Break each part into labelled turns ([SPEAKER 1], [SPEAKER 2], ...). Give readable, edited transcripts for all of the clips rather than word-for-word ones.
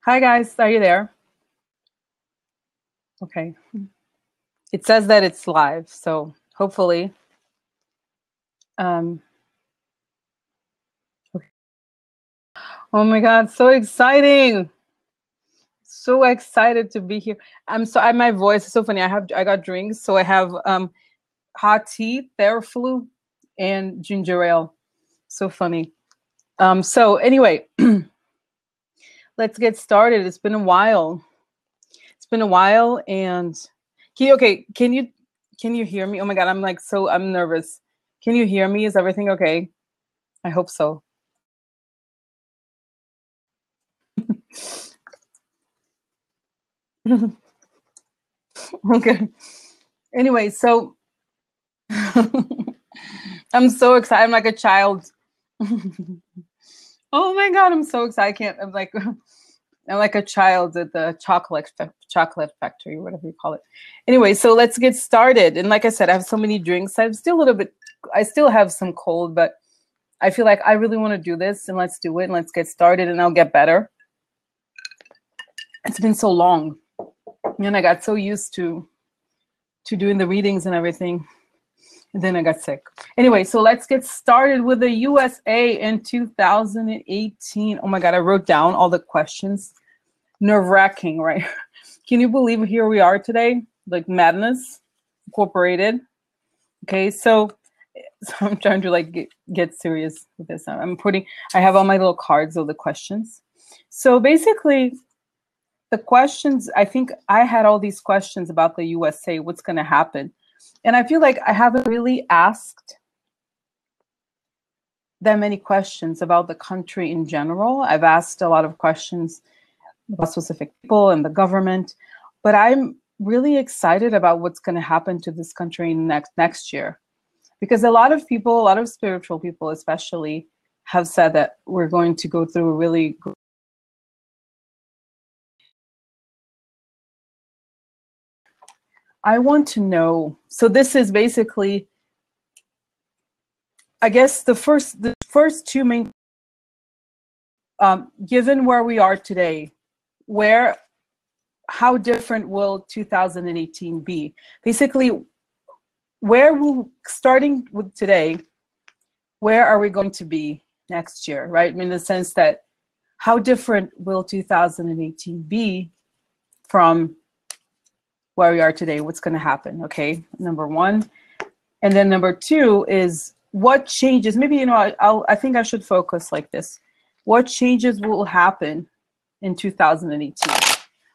[SPEAKER 1] Hi guys, are you there? Okay. It says that it's live, so hopefully. Um, okay. Oh my God, so exciting! So excited to be here. My voice is so funny. I got drinks, so I have hot tea, Theraflu, and ginger ale. So funny. So anyway, let's get started. It's been a while. It's been a while, and okay, can you hear me? Oh my God, I'm nervous. Can you hear me? Is everything okay? I hope so. Okay. Anyway, so I'm so excited. I'm like a child. Oh my God, I'm so excited. I can't. I'm like a child at the chocolate factory, whatever you call it. Anyway, so let's get started. And like I said, I have so many drinks. I'm still a little bit. I still have some cold, but I feel like I really want to do this, and let's do it. And let's get started, and I'll get better. It's been so long, and I got so used to doing the readings and everything. And then I got sick. Anyway, so let's get started with the USA in 2018. Oh my God, I wrote down all the questions. Nerve-wracking, right? Can you believe here we are today? Like Madness Incorporated. Okay, so I'm trying to like get serious with this. I have all my little cards of the questions. So basically, the questions, I think I had all these questions about the USA, what's going to happen. And I feel like I haven't really asked that many questions about the country in general. I've asked a lot of questions about specific people and the government, but I'm really excited about what's going to happen to this country next year. Because a lot of people, a lot of spiritual people especially, have said that we're going to go through a really I want to know. So this is basically, I guess, the first two main. Given where we are today, how different will 2018 be? Basically, starting with today, where are we going to be next year, right? I mean, in the sense that how different will 2018 be from where we are today? What's going to happen? Okay, number one. And then number two is what changes, maybe, I think I should focus like this. What changes will happen in 2018?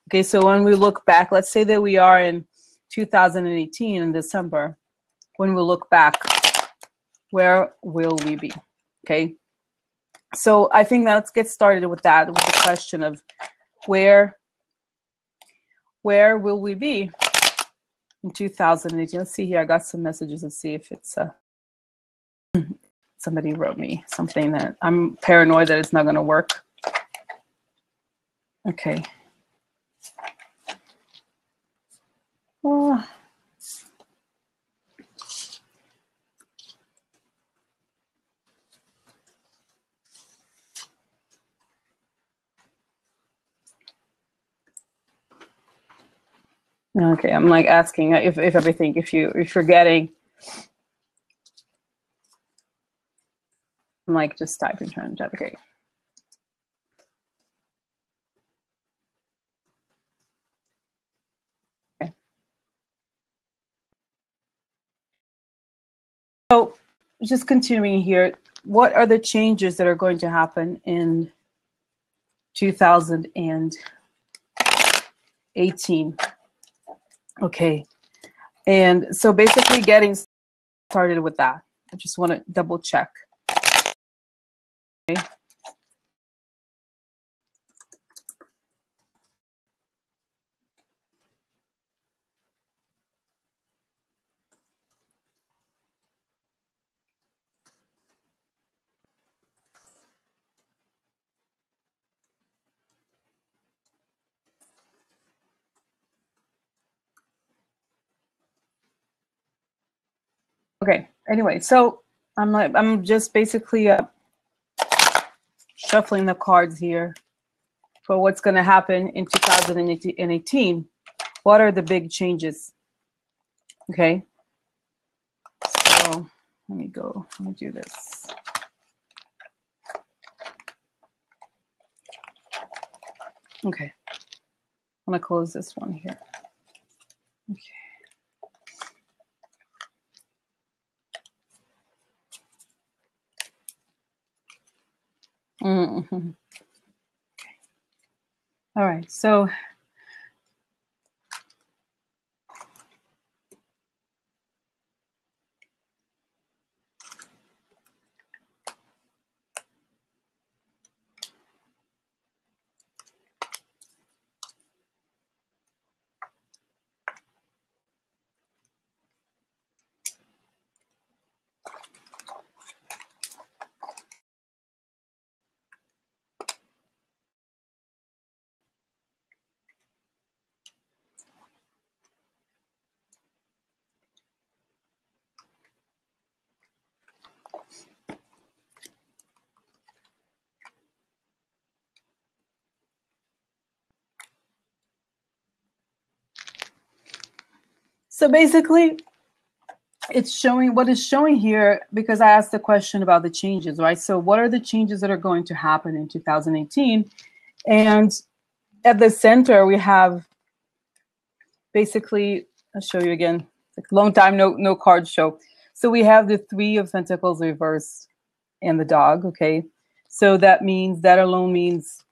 [SPEAKER 1] Okay, so when we look back, let's say that we are in 2018 in December. When we look back, where will we be? Okay, so I think let's get started with that, with the question of where will we be in 2018? Let's see here. I got some messages. Let's see if it's somebody wrote me something that I'm paranoid that it's not going to work. Okay. Okay, I'm like asking if everything, if you're getting, I'm like just typing, trying to type. Okay. Okay. So just continuing here, what are the changes that are going to happen in 2018? Okay. And so basically getting started with that. I just want to double check. Okay. Okay. Anyway, so I'm just basically shuffling the cards here. for what's going to happen in 2018. What are the big changes? Okay. So let me do this. Okay. I'm going to close this one here. Okay. Mm-hmm. Okay. All right. So basically, it's showing what is showing here, because I asked the question about the changes, right? So what are the changes that are going to happen in 2018? And at the center, we have basically, I'll show you again, like long time, no card show. So we have the Three of Pentacles reversed and the dog, okay? So that means, that alone means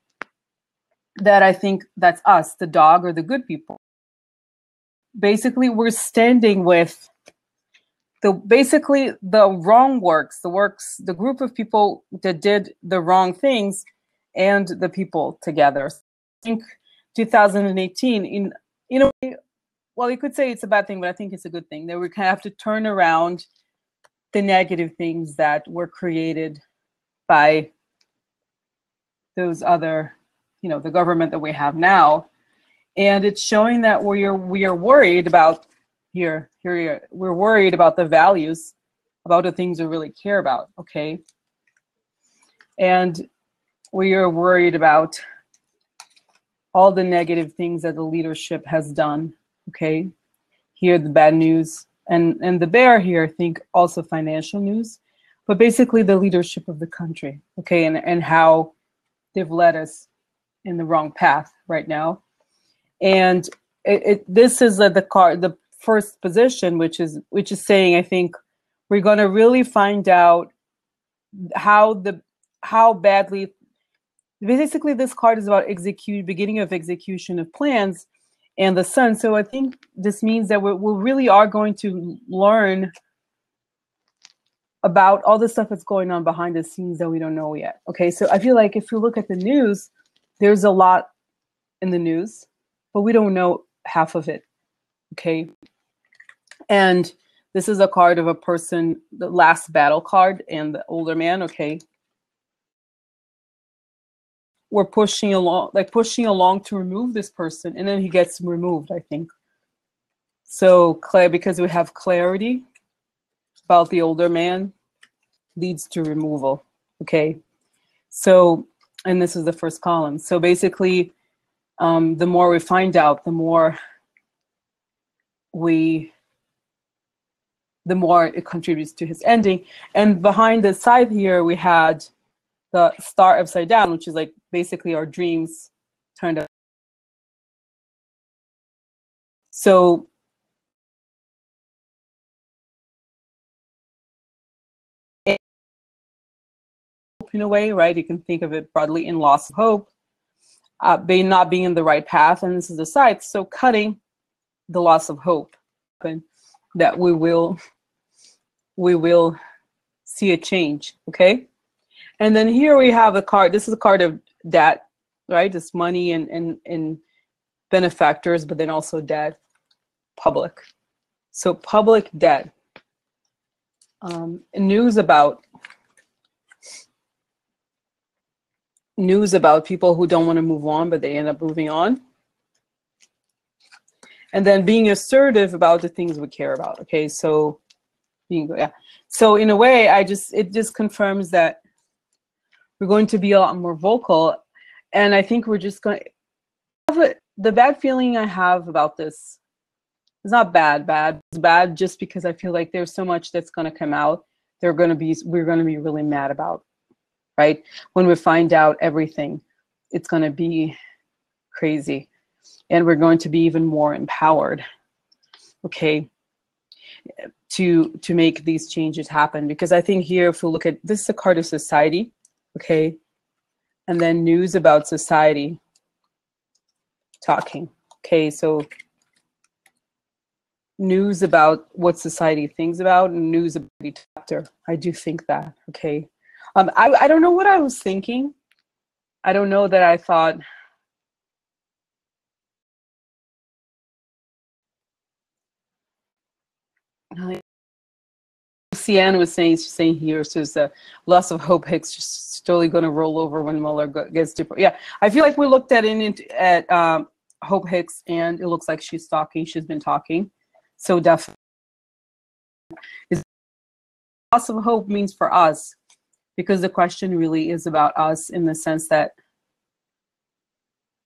[SPEAKER 1] that I think that's us, the dog or the good people. Basically, we're standing with basically the wrong works, the group of people that did the wrong things, and the people together. I think 2018, in a way, well, you could say it's a bad thing, but I think it's a good thing that we kind of have to turn around the negative things that were created by those other, the government that we have now. And it's showing that we are worried about we're worried about the values, about the things we really care about, okay? And we are worried about all the negative things that the leadership has done, okay? Here, the bad news. And the bear here, I think, also financial news, but basically the leadership of the country, okay? And how they've led us in the wrong path right now. And this is the first position, which is saying, I think we're going to really find out how badly, basically this card is about beginning of execution of plans, and the sun. So I think this means that we really are going to learn about all the stuff that's going on behind the scenes that we don't know yet. Okay, so I feel like if you look at the news, there's a lot in the news, but we don't know half of it, okay? And this is a card of a person, the last battle card, and the older man, okay? We're pushing along to remove this person, and then he gets removed, I think. So, because we have clarity about the older man, leads to removal, okay? So, and this is the first column. So basically, the more we find out, the more it contributes to his ending. And behind the side here, we had the star upside down, which is like basically our dreams turned up. So in a way, right? You can think of it broadly in loss of hope, not being in the right path, and this is the side. So cutting the loss of hope, and that we will see a change, okay? And then here we have a card. This is a card of debt, right? It's money and benefactors, but then also debt, public. So public debt. News about people who don't want to move on, but they end up moving on. And then being assertive about the things we care about. Okay, so so in a way, it just confirms that we're going to be a lot more vocal, And I think we're just going to have the bad feeling I have about this. It's not bad. It's bad just because I feel like there's so much that's going to come out. We're going to be really mad about, right? When we find out everything, it's going to be crazy, and we're going to be even more empowered, okay, to make these changes happen. Because I think here, if we look at this, is a card of society, okay, and then news about society talking, okay, so news about what society thinks about, and news about the chapter. I do think that, okay. I don't know what I was thinking. I don't know that I thought, Cian was saying here, so there's a loss of hope. Hicks just totally going to roll over when Mueller gets to. Yeah, I feel like we looked at Hope Hicks, and it looks like she's talking. She's been talking, so definitely, loss of hope means for us, because the question really is about us in the sense that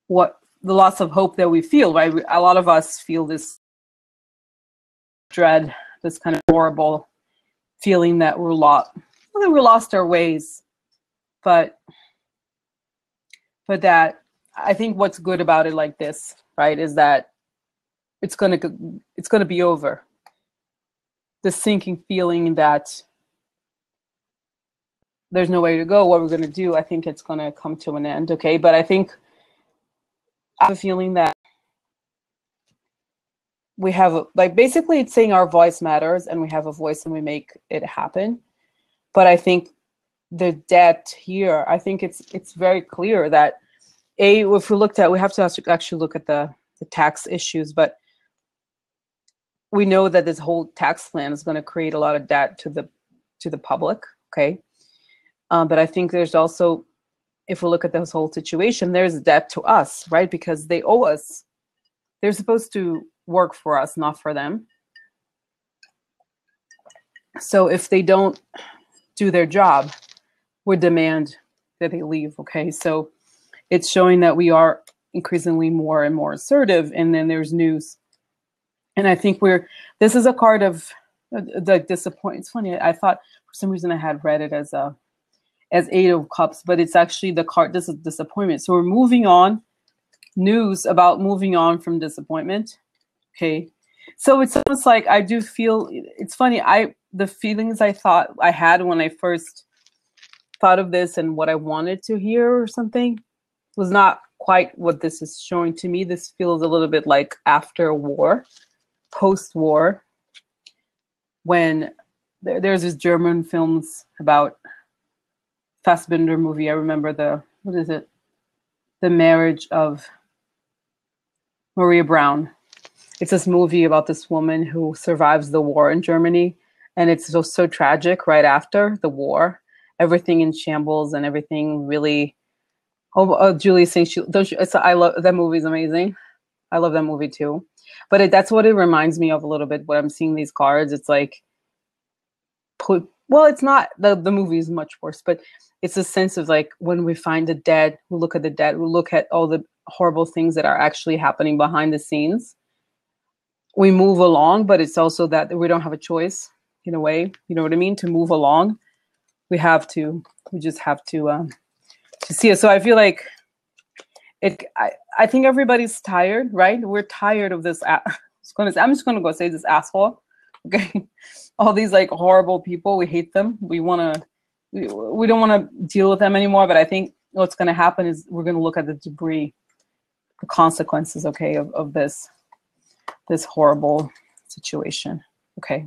[SPEAKER 1] what the loss of hope that we feel, right? A lot of us feel this dread, this kind of horrible feeling that we're lost, well, that we lost our ways, but that I think what's good about it like this, right, is that it's gonna be over. The sinking feeling that there's no way to go, what we're gonna do, I think it's gonna come to an end, okay? But I think I have a feeling that we have, like, basically it's saying our voice matters, and we have a voice and we make it happen. But I think the debt here, I think it's very clear that if we looked at, we have to actually look at the tax issues, but we know that this whole tax plan is going to create a lot of debt to the public, okay? But I think there's also, if we look at this whole situation, there's debt to us, right? Because they owe us. They're supposed to work for us, not for them. So if they don't do their job, we demand that they leave, okay? So it's showing that we are increasingly more and more assertive, and then there's news. And I think this is a card of the disappointment. It's funny, I thought for some reason I had read it as Eight of Cups, but it's actually the card, this is disappointment. So we're moving on, news about moving on from disappointment, okay? So it's almost like I do feel, it's funny, the feelings I thought I had when I first thought of this and what I wanted to hear or something was not quite what this is showing to me. This feels a little bit like after war, post-war, when there's this German films about Fassbinder movie. I remember what is it? The Marriage of Maria Brown. It's this movie about this woman who survives the war in Germany, and it's so tragic right after the war. Everything in shambles and everything really. Oh, Julie saying I love that movie. Is amazing. I love that movie too. But that's what it reminds me of a little bit. When I'm seeing these cards, it's like, well, it's not the movie is much worse, but it's a sense of like when we find the dead, we look at the dead, we look at all the horrible things that are actually happening behind the scenes. We move along, but it's also that we don't have a choice in a way. You know what I mean? To move along, we just have to see it. So I feel like I think everybody's tired, right? We're tired of this. I'm just gonna go say this asshole. Okay, all these like horrible people. We hate them. We don't want to deal with them anymore. But I think what's gonna happen is we're gonna look at the debris, the consequences, okay, of this horrible situation. Okay,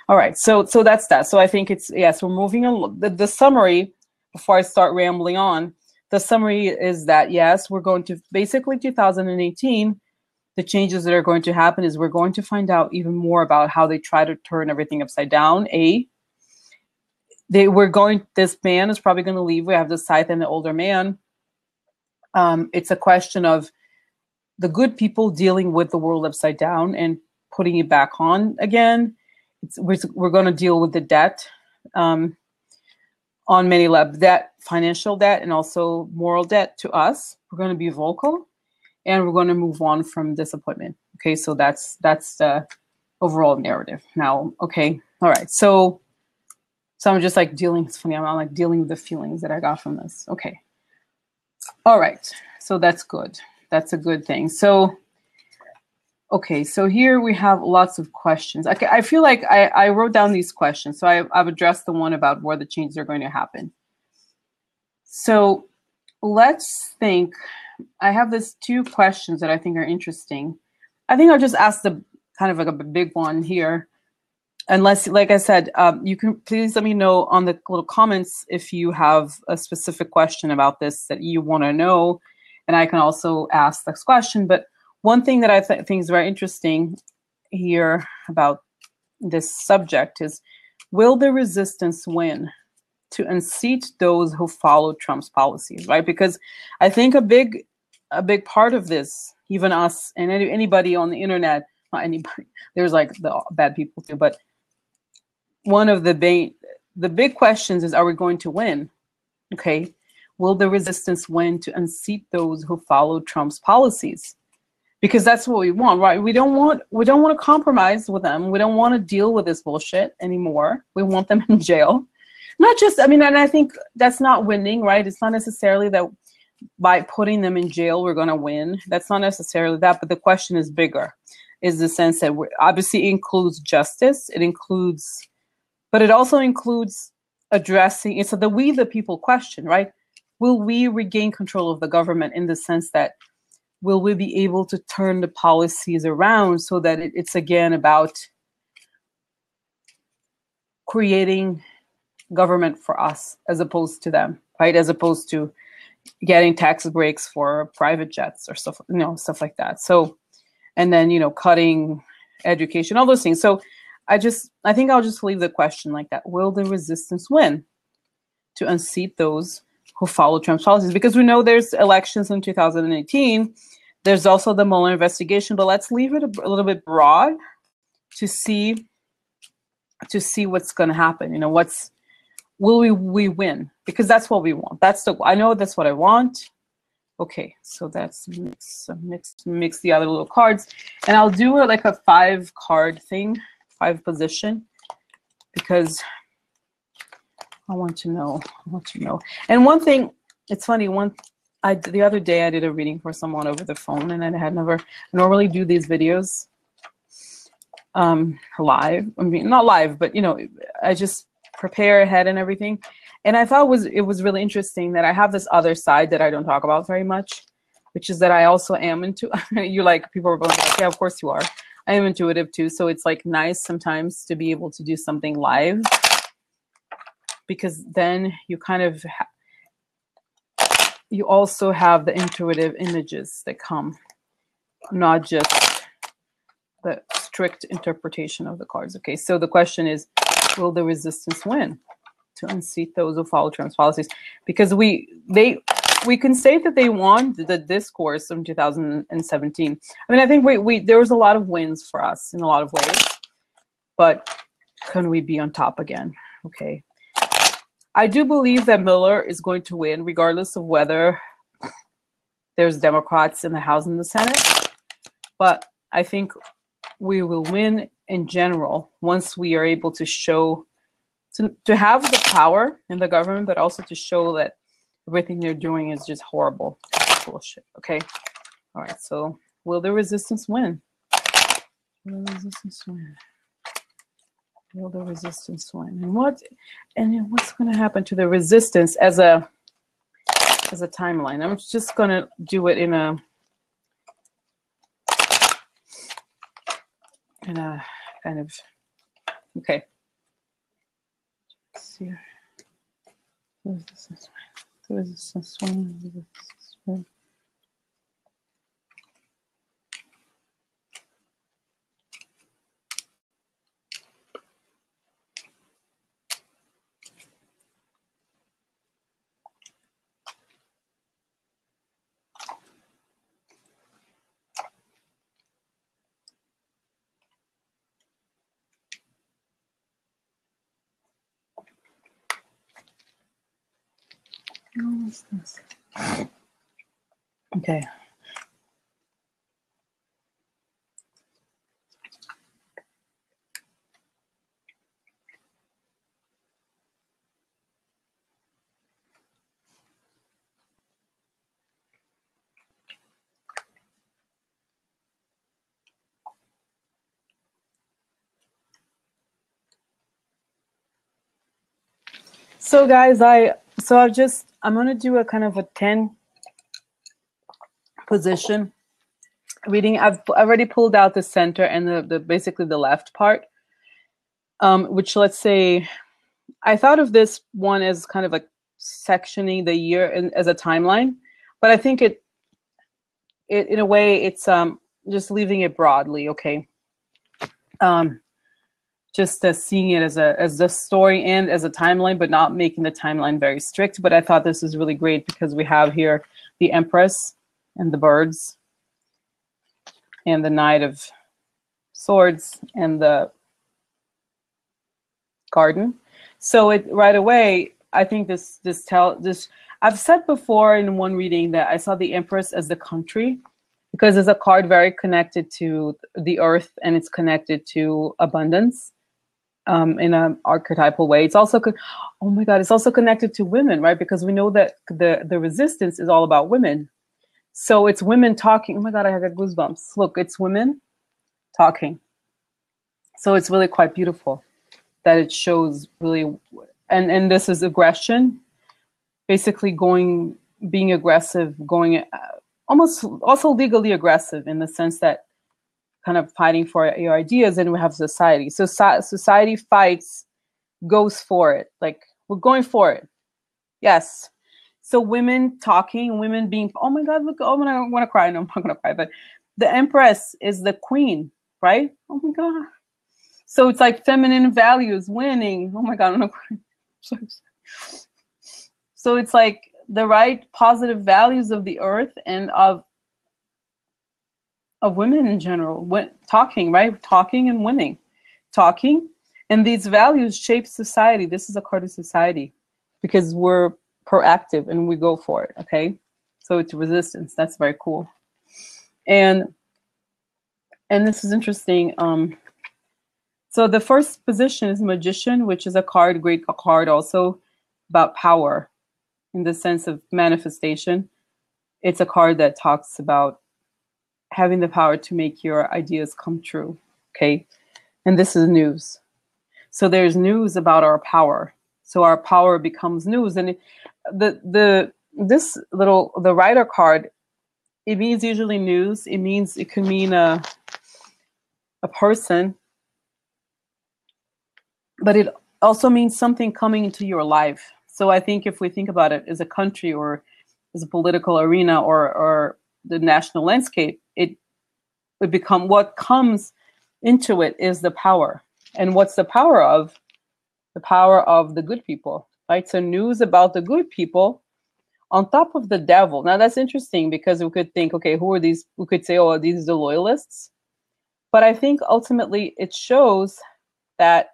[SPEAKER 1] all right. So that's that. So I think it's yes. We're moving on. The summary before I start rambling on. The summary is that, yes, we're going to basically 2018, the changes that are going to happen is we're going to find out even more about how they try to turn everything upside down. This man is probably going to leave. We have the Scythe and the older man. It's a question of the good people dealing with the world upside down and putting it back on again. We're going to deal with the debt. on many levels, debt, financial debt, and also moral debt to us. We're going to be vocal, and we're going to move on from disappointment. Okay, so that's the overall narrative. Now, okay, all right. So I'm just like dealing. It's funny. I'm like dealing with the feelings that I got from this. Okay, all right. So that's good. That's a good thing. So. Okay, so here we have lots of questions. Okay, I feel like I wrote down these questions. So I've addressed the one about where the changes are going to happen. So let's think. I have these two questions that I think are interesting. I think I'll just ask the kind of like a big one here. Unless, like I said, you can please let me know on the little comments if you have a specific question about this that you want to know. And I can also ask this question. But one thing that I think is very interesting here about this subject is, will the resistance win to unseat those who follow Trump's policies, right? Because I think a big part of this, even us and anybody on the internet, not anybody, there's like the bad people too, but one of the big questions is, are we going to win? Okay. Will the resistance win to unseat those who follow Trump's policies? Because that's what we want, right? We don't want to compromise with them. We don't want to deal with this bullshit anymore. We want them in jail. Not just, I mean, and I think that's not winning, right? It's not necessarily that by putting them in jail, we're going to win. That's not necessarily that, but the question is bigger, is the sense that obviously includes justice. It includes, but it also includes addressing, it's the we the people question, right? Will we regain control of the government in the sense that, will we be able to turn the policies around so that it's again about creating government for us as opposed to them, right? As opposed to getting tax breaks for private jets or stuff, stuff like that. So, and then, cutting education, all those things. So I think I'll just leave the question like that. Will the resistance win to unseat those who follow Trump's policies? Because we know there's elections in 2018. There's also the Mueller investigation, but let's leave it a little bit broad to see what's going to happen. Will we win? Because that's what we want. I know that's what I want. Okay, so that's mix the other little cards, and I'll do like a 5-card thing, 5 position, because I want to know. And one thing, it's funny. The other day I did a reading for someone over the phone, and I normally do these videos live. I mean, not live, but I just prepare ahead and everything. And I thought it was really interesting that I have this other side that I don't talk about very much, which is that I also am into. People are like, yeah, of course you are. I am intuitive too, so it's like nice sometimes to be able to do something live, because then you kind of you also have the intuitive images that come, not just the strict interpretation of the cards. Okay, so the question is, will the resistance win to unseat those who follow Trump's policies? Because we can say that they won the discourse in 2017. I mean, I think there was a lot of wins for us in a lot of ways, but can we be on top again? Okay. I do believe that Mueller is going to win, regardless of whether there's Democrats in the House and the Senate. But I think we will win in general once we are able to show, to have the power in the government, but also to show that everything they're doing is just horrible bullshit. Okay. All right. So will the resistance win? Will the resistance win? Will the resistance win? And what's going to happen to the resistance as a timeline? I'm just going to do it in a kind of, okay. Let's see. The resistance win. What's this? Okay. So guys, I'm gonna do a kind of a 10 position reading. I've already pulled out the center and the basically the left part, which, let's say, I thought of this one as kind of like sectioning the year as a timeline, but I think it in a way it's just leaving it broadly, okay. Just seeing it as the story and as a timeline, but not making the timeline very strict. But I thought this is really great because we have here the Empress and the birds and the Knight of Swords and the garden. So it right away, I think this I've said before in one reading that I saw the Empress as the country, because it's a card very connected to the earth and it's connected to abundance. In an archetypal way. It's also, oh my God, it's also connected to women, right? Because we know that the resistance is all about women. So it's women talking. Oh my God, I have goosebumps. Look, it's women talking. So it's really quite beautiful that it shows really, and this is aggression, basically being aggressive, going almost also legally aggressive in the sense that kind of fighting for your ideas. And we have society. So society fights, goes for it. Like, we're going for it. Yes. So women talking, women being, oh my God, look, oh, I want to cry. No, I'm not going to cry. But the Empress is the queen, right? Oh my God. So it's like feminine values winning. Oh my God, I'm not crying. So it's like the right positive values of the earth and of women in general, talking, right? Talking and winning, talking. And these values shape society. This is a card of society because we're proactive and we go for it, okay? So it's resistance. That's very cool. And this is interesting. So the first position is Magician, which is a great card also about power in the sense of manifestation. It's a card that talks about having the power to make your ideas come true, okay? And this is news. So there's news about our power. So our power becomes news. And the writer card, it means usually news. It could mean a person, but it also means something coming into your life. So I think if we think about it as a country or as a political arena or the national landscape, it become what comes into it is the power. And what's the power of? The power of the good people, right? So news about the good people on top of the devil. Now that's interesting because we could think, okay, who are these? We could say, oh, these are the loyalists. But I think ultimately it shows that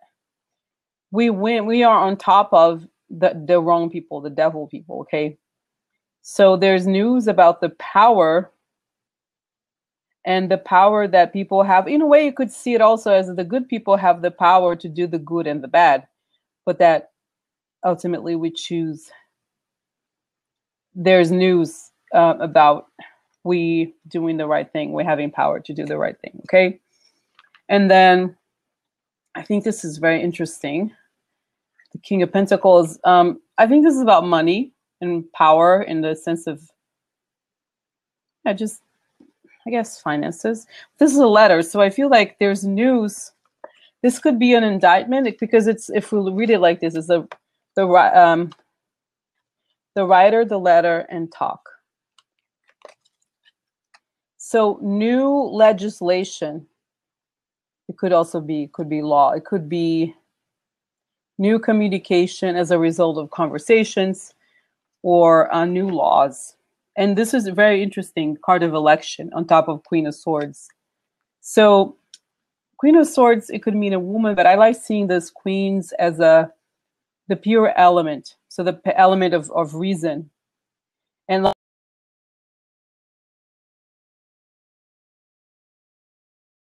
[SPEAKER 1] we win. We are on top of the wrong people, the devil people, okay? So there's news about the power and the power that people have. In a way, you could see it also as the good people have the power to do the good and the bad, but that ultimately we choose. There's news about we doing the right thing. We're having power to do the right thing, okay? And then I think this is very interesting. The King of Pentacles. I think this is about money and power in the sense of, just, I guess, finances. This is a letter, so I feel like there's news. This could be an indictment because it's, if we read it like this, it's the writer, the letter, and talk. So new legislation. It could also be, law. It could be new communication as a result of conversations or new laws. And this is a very interesting card of election on top of Queen of Swords. So Queen of Swords, it could mean a woman, but I like seeing this queens as the pure element. So the element of reason,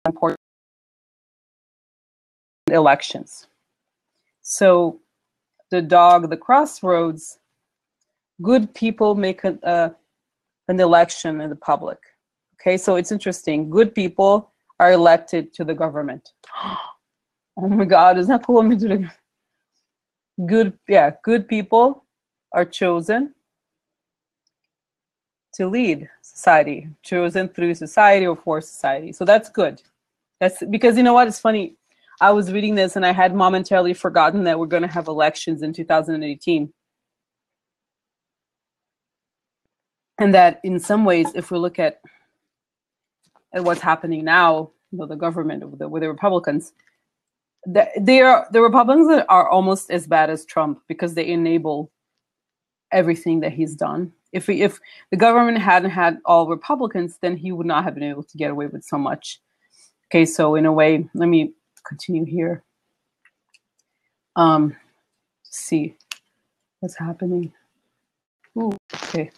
[SPEAKER 1] important elections. So the dog, the crossroads, good people make an election in the public. Okay, so it's interesting. Good people are elected to the government. Oh my God, isn't that cool? Good people are chosen to lead society, chosen through society or for society. So that's good. That's because you know what? It's funny. I was reading this and I had momentarily forgotten that we're going to have elections in 2018. And that in some ways, if we look at what's happening now, you know, the government with the Republicans, the Republicans are almost as bad as Trump because they enable everything that he's done. If the government hadn't had all Republicans, then he would not have been able to get away with so much. Okay, so in a way, let me continue here. See what's happening. Ooh, okay.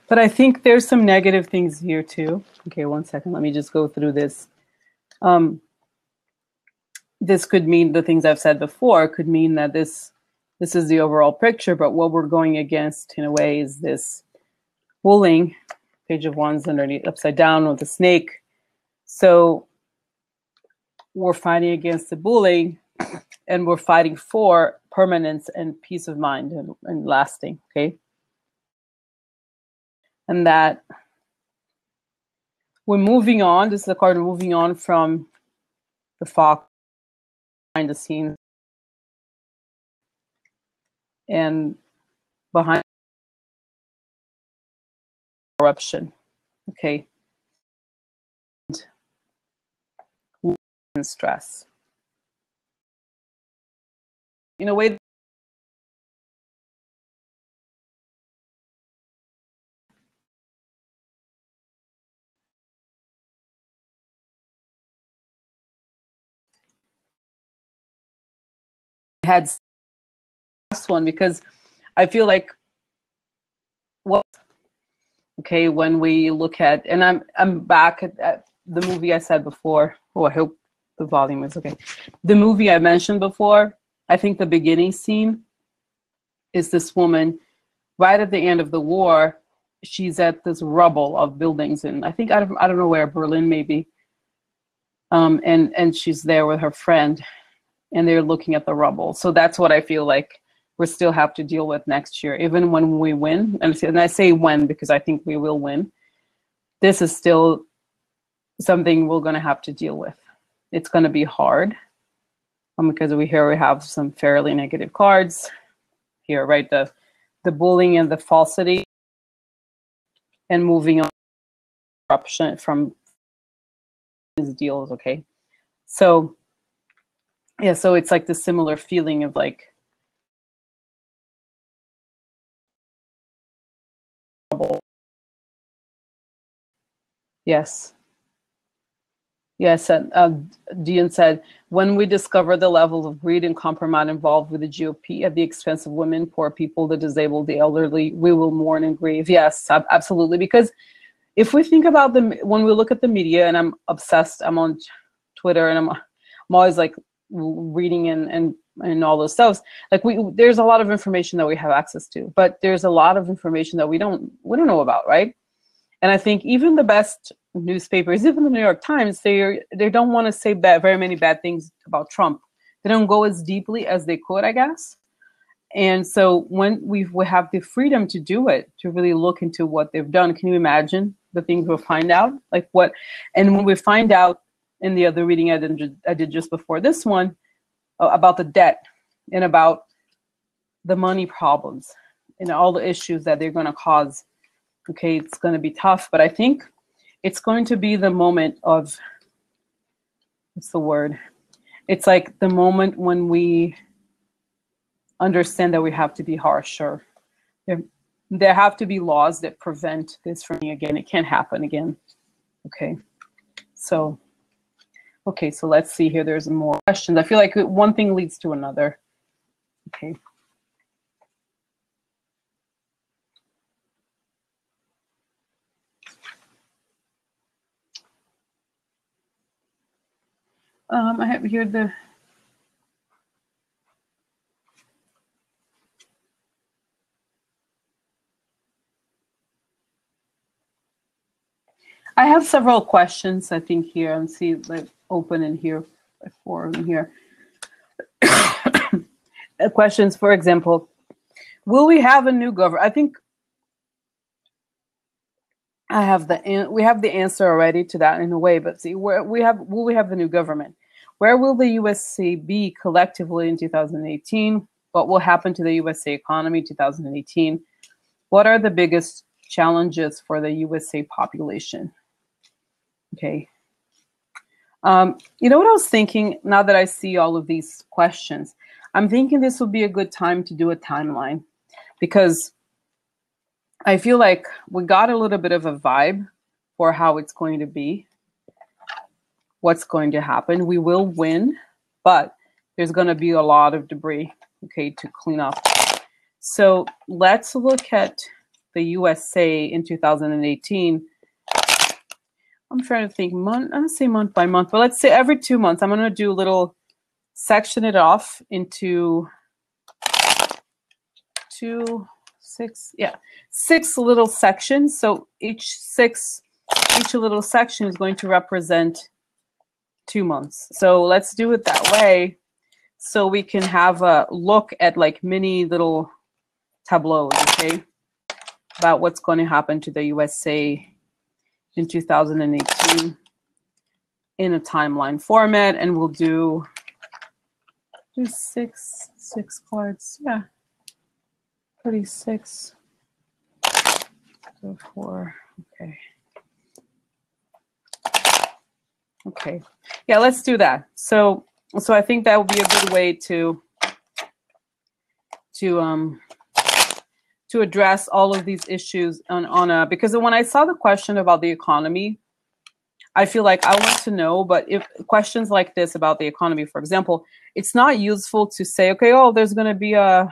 [SPEAKER 1] But I think there's some negative things here too. Okay, 1 second. Let me just go through this. This could mean the things I've said before. Could mean that this is the overall picture, but what we're going against in a way is this bullying. Page of Wands underneath, upside down with the snake. So we're fighting against the bullying, and we're fighting for permanence and peace of mind and lasting. Okay. And that we're moving on. This is the card moving on from the fox behind the scenes and behind corruption. Okay. And stress. In a way, had last one because I feel like okay, when we look at, and I'm back at the movie I said before. Oh, I hope the volume is okay. The movie I mentioned before, I think the beginning scene is this woman right at the end of the war. She's at this rubble of buildings in, I think, I don't know where, Berlin maybe. And she's there with her friend and they're looking at the rubble. So that's what I feel like we still have to deal with next year, even when we win. And I say when because I think we will win. This is still something we're going to have to deal with. It's going to be hard because we have some fairly negative cards here, right? The bullying and the falsity, and moving on corruption from these deals. Okay, so yeah, so it's like the similar feeling of like yes. Yes, and Dian said, when we discover the level of greed and compromise involved with the GOP at the expense of women, poor people, the disabled, the elderly, we will mourn and grieve. Yes, absolutely. Because if we think about when we look at the media, and I'm obsessed, I'm on Twitter, and I'm always like reading and all those stuff. Like there's a lot of information that we have access to, but there's a lot of information that we don't know about, right? And I think even the best newspapers, even the New York Times, they don't want to say very many bad things about Trump. They don't go as deeply as they could, I guess. And so when we have the freedom to do it, to really look into what they've done, can you imagine the things we'll find out? Like what? And when we find out in the other reading I did just before this one about the debt and about the money problems and all the issues that they're going to cause. Okay, it's going to be tough, but I think it's going to be the moment of, what's the word? it's like the moment when we understand that we have to be harsher. There have to be laws that prevent this from happening again. It can't happen again. Okay. So let's see here. There's more questions. I feel like one thing leads to another. Okay. I have here the I have several questions, I think, here, and see, like, open in here, forum in here. Questions, for example, will we have a new government? I think we have the answer already to that in a way, but see, will we have the new government? Where will the USA be collectively in 2018? What will happen to the USA economy in 2018? What are the biggest challenges for the USA population? Okay. You know what I was thinking now that I see all of these questions? I'm thinking this would be a good time to do a timeline, because I feel like we got a little bit of a vibe for how it's going to be, what's going to happen. We will win, but there's going to be a lot of debris, okay, to clean up. So let's look at the USA in 2018. I'm trying to think, I'm going to say month by month, but let's say every 2 months, I'm going to do a little, section it off into 6 little sections. So each little section is going to represent 2 months. So let's do it that way, so we can have a look at like mini little tableaus, okay, about what's going to happen to the USA in 2018 in a timeline format. And we'll do six cards. Yeah, 36. So 4. Okay. Okay. Yeah, let's do that. So I think that would be a good way to address all of these issues because when I saw the question about the economy, I feel like I want to know, but if questions like this about the economy, for example, it's not useful to say, okay, oh, there's going to be a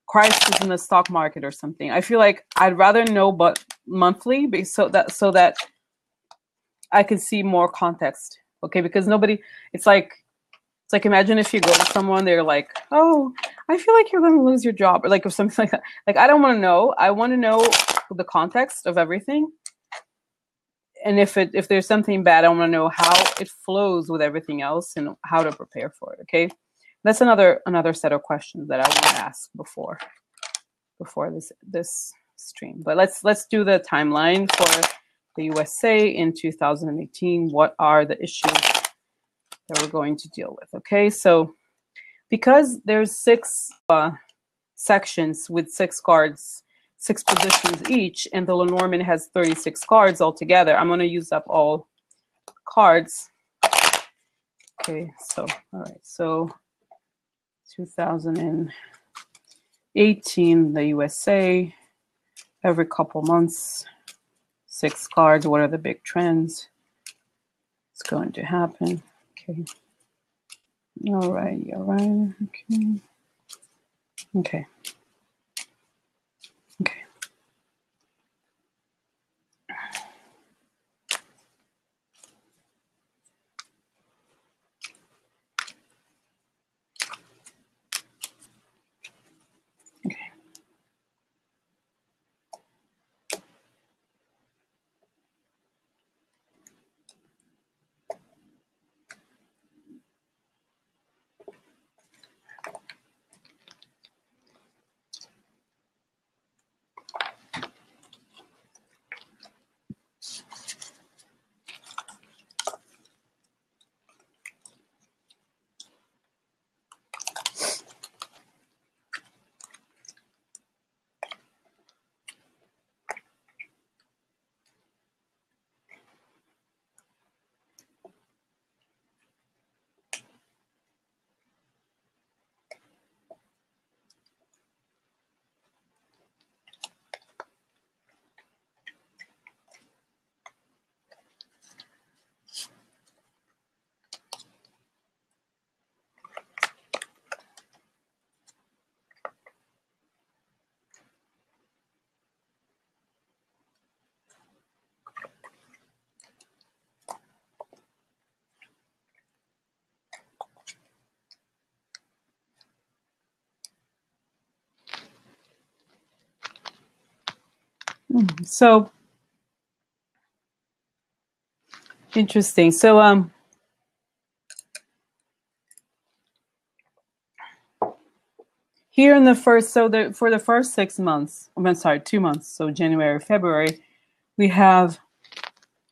[SPEAKER 1] crisis in the stock market or something. I feel like I'd rather know, but monthly, so that I can see more context. Okay, because it's like imagine if you go to someone, they're like, oh, I feel like you're going to lose your job, or like, or something like that. Like, I don't want to know. I want to know the context of everything. And if there's something bad, I want to know how it flows with everything else and how to prepare for it. Okay, that's another set of questions that I want to ask before this stream. But let's do the timeline for the USA in 2018. What are the issues that we're going to deal with? Okay, so because there's 6 sections with 6 cards, 6 positions each, and the Lenormand has 36 cards altogether, I'm going to use up all cards. Okay, so all right, so 2018, the USA, every couple months, 6 cards. What are the big trends? It's going to happen. Okay. All right. Okay. Okay. Okay. Okay. So interesting. So here in the first, for the first 6 months, I'm sorry, 2 months, so January, February, we have,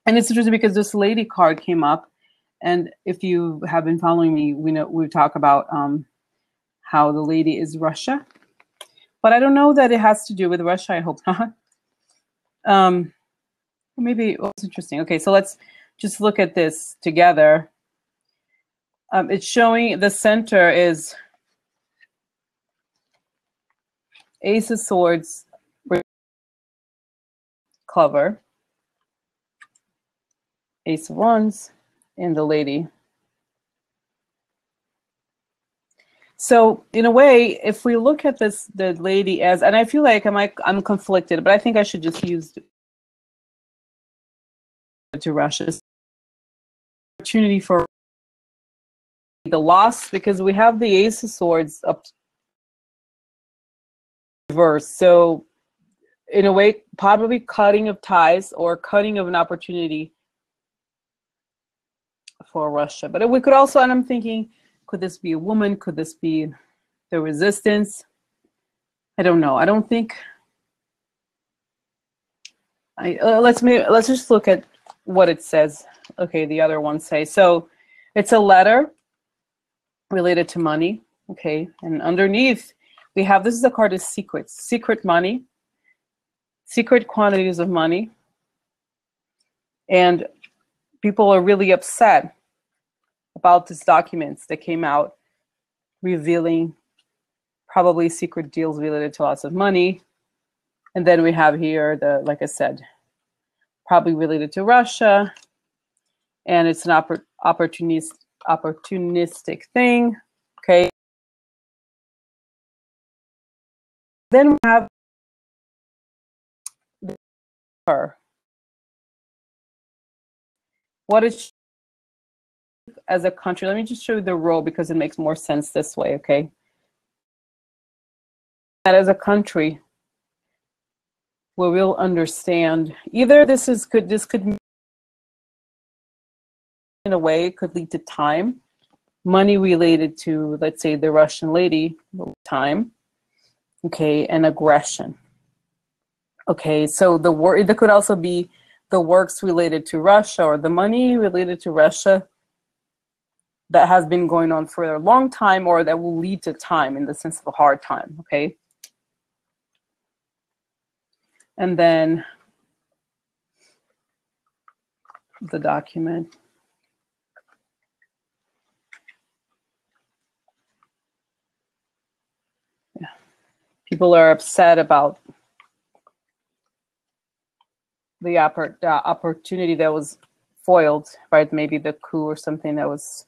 [SPEAKER 1] and it's interesting because this lady card came up, and if you have been following me, we talk about how the lady is Russia, but I don't know that it has to do with Russia. I hope not. Maybe it's interesting. Okay, so let's just look at this together. It's showing the center is Ace of Swords, cover, Ace of Wands, and the lady. So in a way, if we look at this, the lady as, and I feel like I'm conflicted, but I think I should just use to Russia's opportunity for the loss, because we have the Ace of Swords up reverse. So in a way, probably cutting of ties or cutting of an opportunity for Russia. But we could also, and I'm thinking, could this be a woman? Could this be the resistance? I don't know. I don't think. Let's just look at what it says. Okay, the other one say. So it's a letter related to money. Okay, and underneath we have, this is the card of secrets, secret money, secret quantities of money, and people are really upset about these documents that came out revealing probably secret deals related to lots of money. And then we have here the, like I said, probably related to Russia, and it's an opportunistic thing. Okay. Then we have her. What is she as a country? Let me just show you the role because it makes more sense this way. Okay. That as a country, we will understand either this could in a way could lead to time, money related to, let's say, the Russian lady, time, okay, and aggression. Okay, so the work, there could also be the works related to Russia or the money related to Russia that has been going on for a long time, or that will lead to time in the sense of a hard time. Okay, and then the document. Yeah. People are upset about the opportunity that was foiled, right? Maybe the coup or something that was,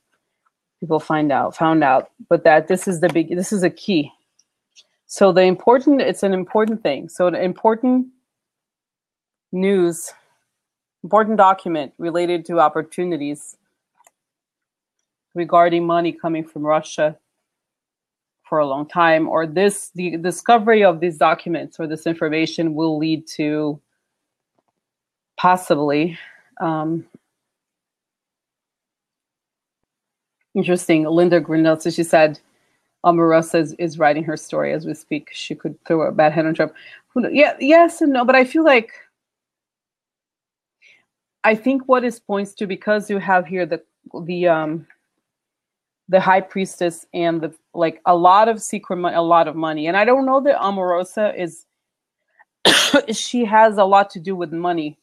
[SPEAKER 1] people found out, but that this is a key. So it's an important thing. So an important news, important document related to opportunities regarding money coming from Russia for a long time, or the discovery of these documents or this information will lead to possibly, interesting, Linda Grindel, so she said, Omarosa is writing her story as we speak. She could throw a bad head on Trump. Yeah, yes and no, but I feel like, I think what this points to, because you have here the high priestess and the, like, a lot of secret money, a lot of money, and I don't know that Omarosa is she has a lot to do with money.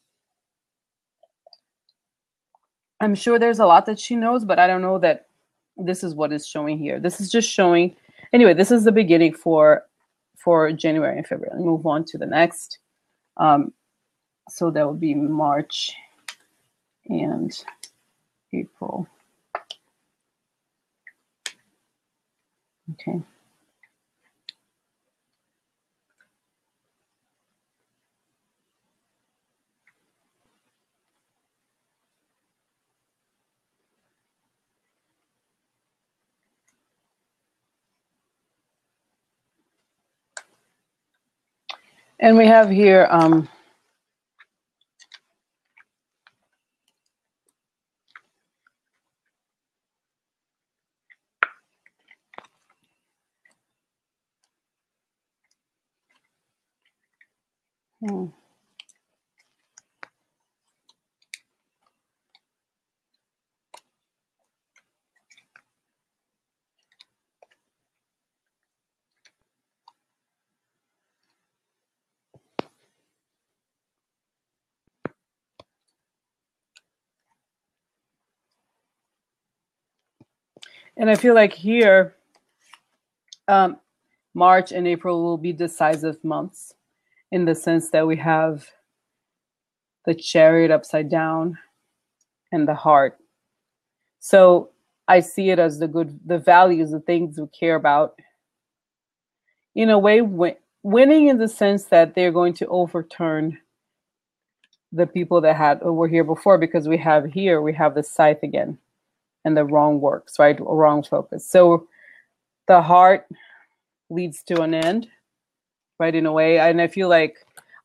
[SPEAKER 1] I'm sure there's a lot that she knows, but I don't know that this is what is showing here. This is just showing, anyway, this is the beginning for January and February. Let's move on to the next. So that would be March and April. Okay. And we have here Hmm. And I feel like here, March and April will be decisive months in the sense that we have the Chariot upside down and the Heart. So I see it as the values, the things we care about. In a way, winning in the sense that they're going to overturn the people that were here before, because we have the scythe again and the wrong works, right? Wrong focus. So the Heart leads to an end, right? In a way. And I feel like,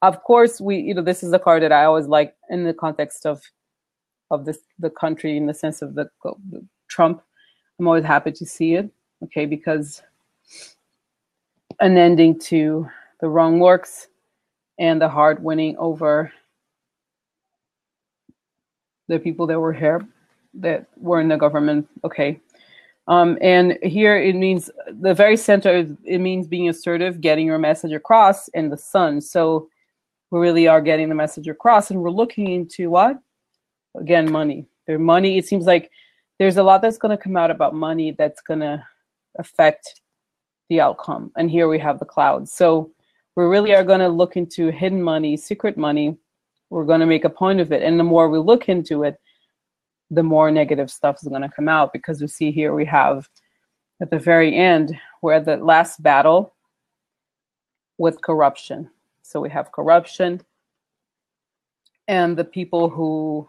[SPEAKER 1] of course, this is the card that I always like in the context of the country, in the sense of the Trump. I'm always happy to see it, okay, because an ending to the wrong works and the Heart winning over the people that were here, that were in the government, okay. And here it means the very center, it means being assertive, getting your message across, and the Sun. So we really are getting the message across, and we're looking into what? Again, money. Their money, it seems like there's a lot that's going to come out about money that's going to affect the outcome. And here we have the Clouds. So we really are going to look into hidden money, secret money. We're going to make a point of it. And the more we look into it, the more negative stuff is going to come out, because we see here we have at the very end, we're at the last battle with corruption. So we have corruption, and the people who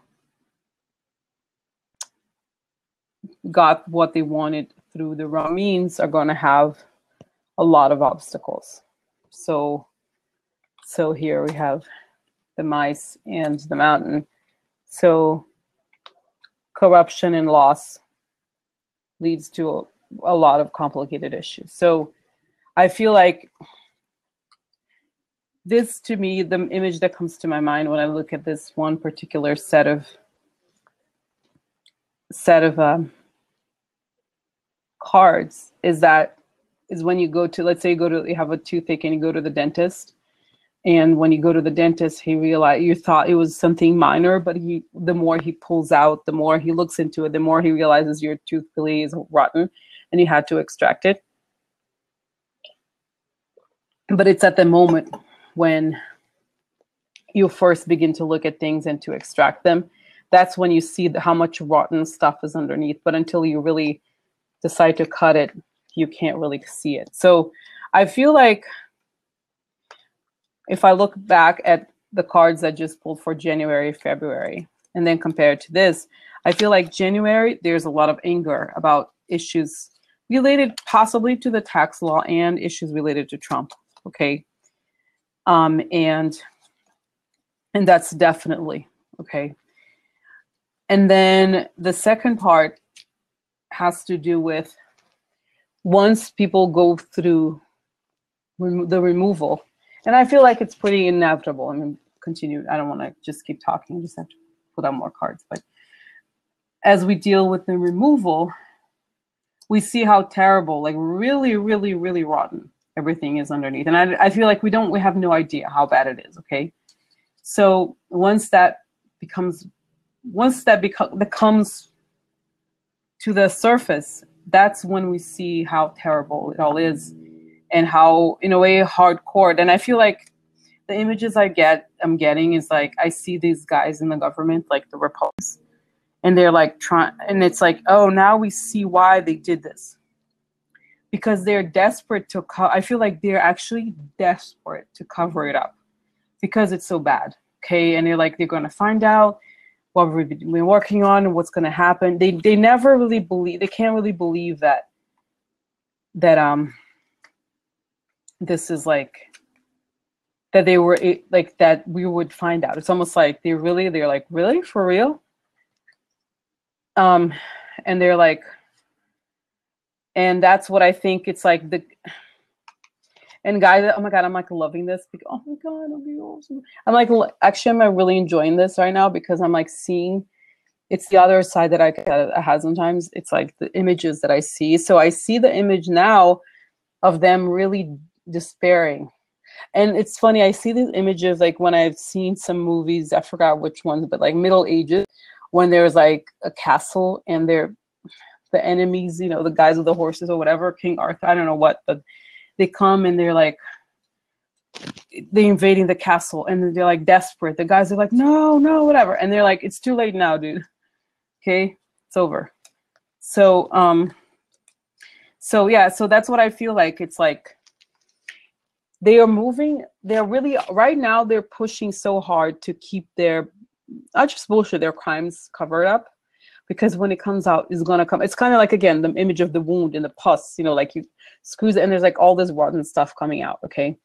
[SPEAKER 1] got what they wanted through the wrong means are going to have a lot of obstacles. So here we have the mice and the mountain. So corruption and loss leads to a lot of complicated issues. So I feel like this, to me, the image that comes to my mind when I look at this one particular set of cards is when you go to, let's say you have a toothache and you go to the dentist, and when you go to the dentist, you thought it was something minor, but the more he pulls out, the more he looks into it, the more he realizes your tooth really is rotten and you had to extract it. But it's at the moment when you first begin to look at things and to extract them, that's when you see how much rotten stuff is underneath. But until you really decide to cut it, you can't really see it. So I feel like if I look back at the cards I just pulled for January, February, and then compare it to this, I feel like January, there's a lot of anger about issues related possibly to the tax law and issues related to Trump, okay? And that's definitely, okay? And then the second part has to do with once people go through the removal, and I feel like it's pretty inevitable. I mean, continue. I don't want to just keep talking. I just have to put out more cards. But as we deal with the removal, we see how terrible, like really, really, really rotten everything is underneath. And I feel like we have no idea how bad it is, okay? So once that comes to the surface, that's when we see how terrible it all is and how, in a way, hardcore. And I feel like the images I'm getting is like, I see these guys in the government, like the Republicans, and they're like trying, and it's like, oh, now we see why they did this. Because they're desperate to, I feel like they're actually desperate to cover it up because it's so bad, okay? And they're going to find out what we've been working on and what's going to happen. They never really believe, they can't really believe that this is like, that they were like, that we would find out. It's almost like they're like, really, for real? And they're like, and that's what I think it's like, And guys, oh my God, I'm like loving this because, oh my God, it'll be awesome. I'm like, actually, I'm really enjoying this right now because I'm like seeing, it's the other side that I have sometimes. It's like the images that I see. So I see the image now of them really despairing. And it's funny, I see these images like when I've seen some movies, I forgot which ones, but like Middle Ages, when there's like a castle and they're the enemies, you know, the guys with the horses or whatever, King Arthur, I don't know what, but they come and they're like, they invading the castle and they're like desperate. The guys are like, no, no, whatever. And they're like, it's too late now, dude. Okay, it's over. So, so yeah, so that's what I feel like. It's like they are moving. They're really right now. They're pushing so hard to keep their not just bullshit, their crimes covered up, because when it comes out, it's gonna come. It's kind of like again the image of the wound and the pus. You know, like you screws it, and there's like all this rotten stuff coming out. Okay,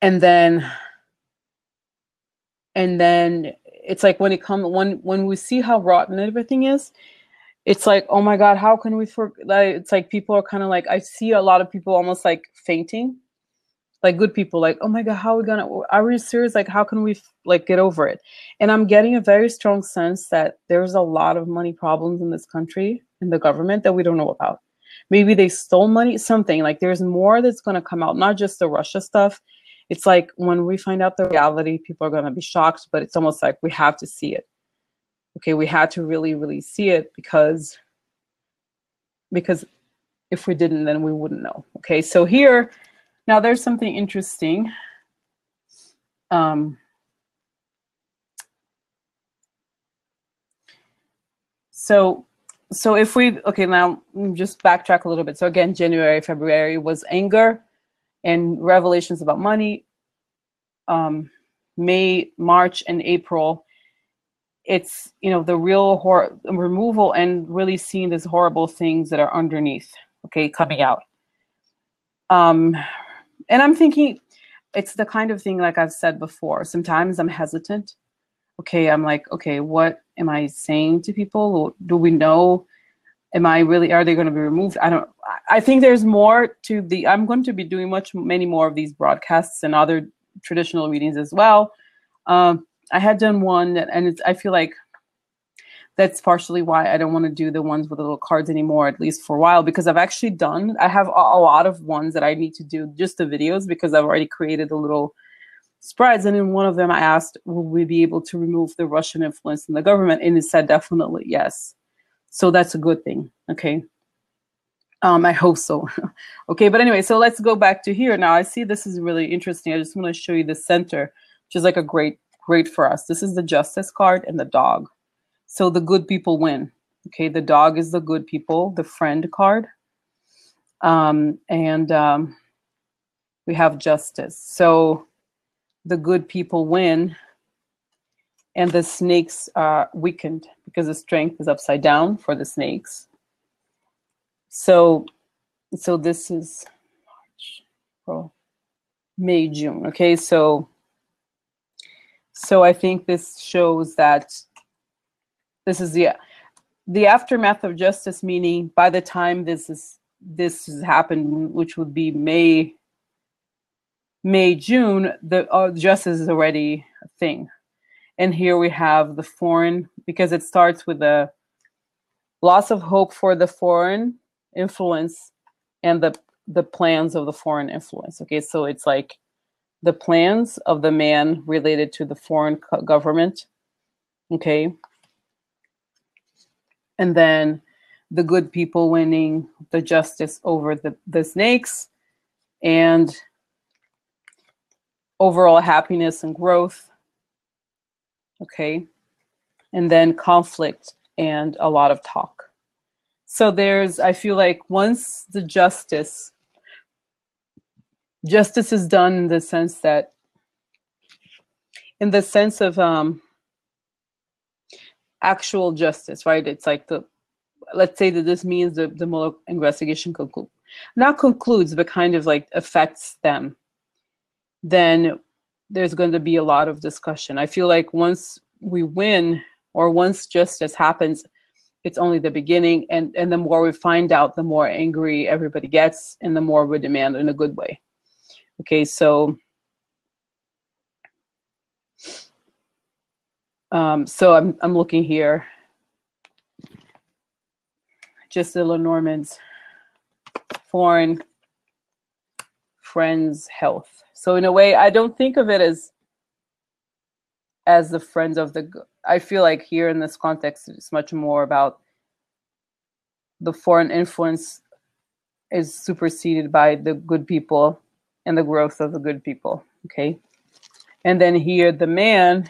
[SPEAKER 1] and then it's like when it comes when we see how rotten everything is, it's like, oh my God, how can we like, it's like people are kind of like, I see a lot of people almost like fainting, like good people, like, oh my God, how are we serious? Like, how can we like get over it? And I'm getting a very strong sense that there's a lot of money problems in this country, in the government, that we don't know about. Maybe they stole money, something like there's more that's going to come out, not just the Russia stuff. It's like when we find out the reality, people are going to be shocked, but it's almost like we have to see it. Okay, we had to really, really see it because if we didn't, then we wouldn't know. Okay, so here, now there's something interesting. So if we, okay, now just backtrack a little bit. So again, January, February was anger and revelations about money. May, March, and April, it's, you know, the real removal and really seeing these horrible things that are underneath, okay, coming out. And I'm thinking it's the kind of thing, like I've said before, sometimes I'm hesitant. Okay, I'm like, okay, what am I saying to people? Do we know? Are they going to be removed? I think there's more to I'm going to be doing many more of these broadcasts and other traditional readings as well. I had done one and I feel like that's partially why I don't want to do the ones with the little cards anymore, at least for a while, because I have a lot of ones that I need to do just the videos because I've already created the little spreads. And in one of them I asked, will we be able to remove the Russian influence in the government? And it said definitely yes. So that's a good thing. Okay. I hope so. Okay. But anyway, so let's go back to here. Now I see this is really interesting. I just want to show you the center, which is like a great for us. This is the Justice card and the dog. So the good people win. Okay. The dog is the good people, the friend card. We have Justice. So the good people win and the snakes are weakened because the strength is upside down for the snakes. So this is March, April, May, June. Okay, so I think this shows that this is the aftermath of justice, meaning by the time this has happened, which would be May, June, the justice is already a thing. And here we have the foreign, because it starts with the loss of hope for the foreign influence and the plans of the foreign influence. Okay, so it's like the plans of the man related to the foreign government. Okay. And then the good people winning the justice over the snakes and overall happiness and growth. Okay. And then conflict and a lot of talk. So I feel like once the justice is done in the sense of actual justice, right? It's like let's say that this means the Mueller investigation not concludes, but kind of like affects them. Then there's going to be a lot of discussion. I feel like once we win or once justice happens, it's only the beginning, and the more we find out, the more angry everybody gets, and the more we demand in a good way. Okay, so so I'm looking here, just the Lenormand's foreign friends health. So in a way, I don't think of it as the friends of the. I feel like here in this context, it's much more about the foreign influence is superseded by the good people and the growth of the good people. Okay, and then here the man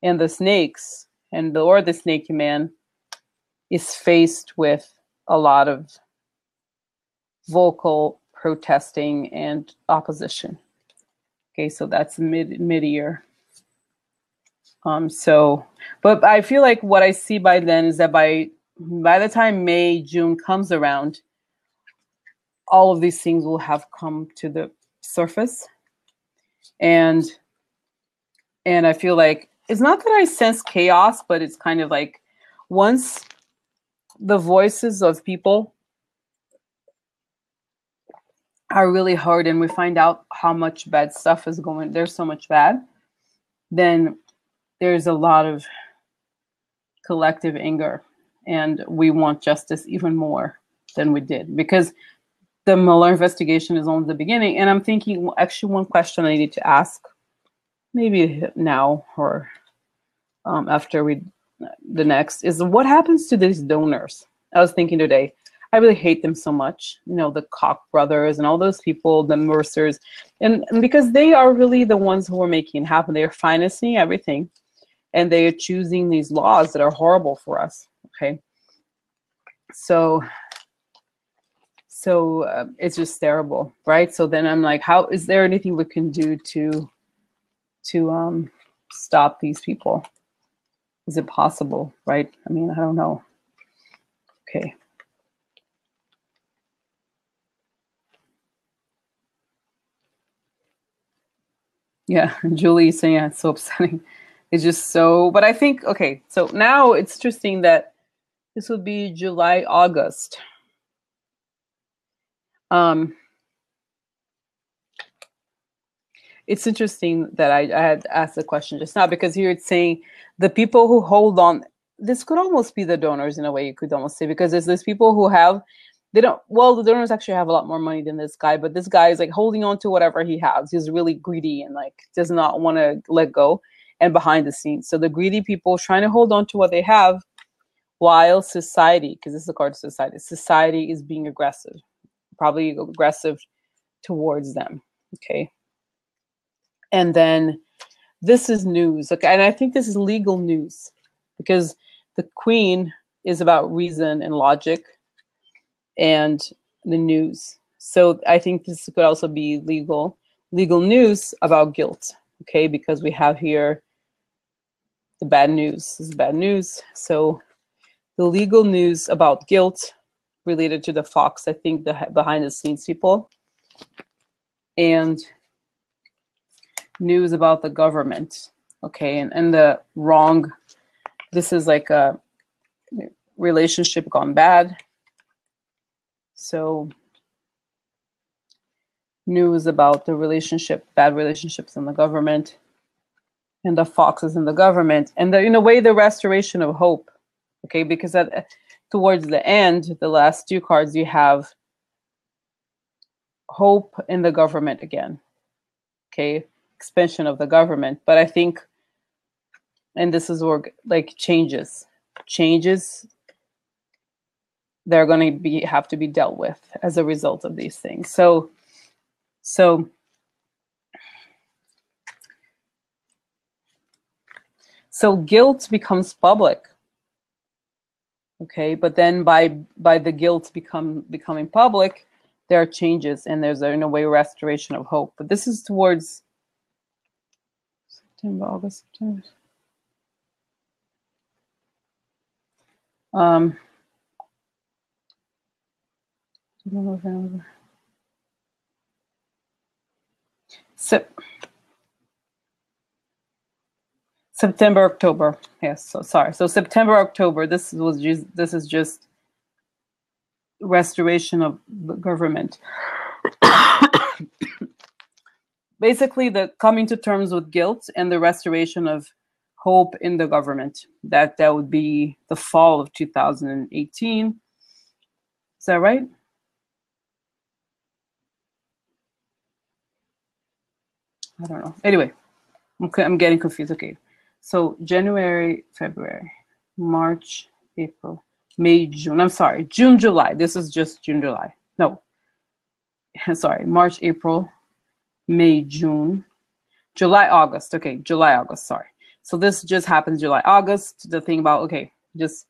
[SPEAKER 1] and the snakes or the snaky man is faced with a lot of vocal protesting and opposition. Okay, so that's mid-year. But I feel like what I see by then is that by the time May, June comes around, all of these things will have come to the surface. And I feel like it's not that I sense chaos, but it's kind of like once the voices of people are really heard and we find out how much bad stuff is going, there's so much bad, then there's a lot of collective anger, and we want justice even more than we did, because the Mueller investigation is only the beginning. And I'm thinking, well, actually, one question I need to ask, maybe now or after the next, is what happens to these donors? I was thinking today, I really hate them so much. You know, the Koch brothers and all those people, the Mercers, and because they are really the ones who are making it happen. They are financing everything, and they are choosing these laws that are horrible for us. Okay, so it's just terrible, right? So then I'm like, how is there anything we can do to stop these people? Is it possible, right? I mean, I don't know. Okay. Yeah, Julie saying, yeah, it's so upsetting. It's just so, but I think, okay, so now it's interesting that this would be July, August. It's interesting that I had asked the question just now, because here it's saying the people who hold on, this could almost be the donors in a way, you could almost say, because there's people who have, they don't, well, the donors actually have a lot more money than this guy, but this guy is like holding on to whatever he has. He's really greedy and like does not want to let go, and behind the scenes. So the greedy people trying to hold on to what they have, while society, because this is a card of society is being aggressive, probably aggressive towards them. Okay. And then this is news. Okay. And I think this is legal news, because the queen is about reason and logic, and the news. So I think this could also be legal news about guilt. Okay. Because we have here the bad news. This is bad news. So the legal news about guilt related to the Fox, I think the behind the scenes people, and news about the government. Okay. And the wrong, this is like a relationship gone bad. So news about the bad relationships in the government, and the foxes in the government, and in a way, the restoration of hope. Okay, because towards the end, the last two cards, you have hope in the government again. Okay, expansion of the government. But I think, and this is where like changes, they're going to have to be dealt with as a result of these things. So guilt becomes public. Okay, but then by the guilt becoming public, there are changes, and there's in a way restoration of hope. But this is towards September, August, September. November. So September, October. Yes, so sorry. So September, October. This is just restoration of the government. Basically, the coming to terms with guilt and the restoration of hope in the government. That would be the fall of 2018. Is that right? I don't know. Anyway, I'm getting confused. Okay. So January, February, March, April, May, June. I'm sorry, June, July. This is just June, July. No, sorry, March, April, May, June, July, August. Okay, July, August. Sorry. So this just happens July, August. The thing about, okay, just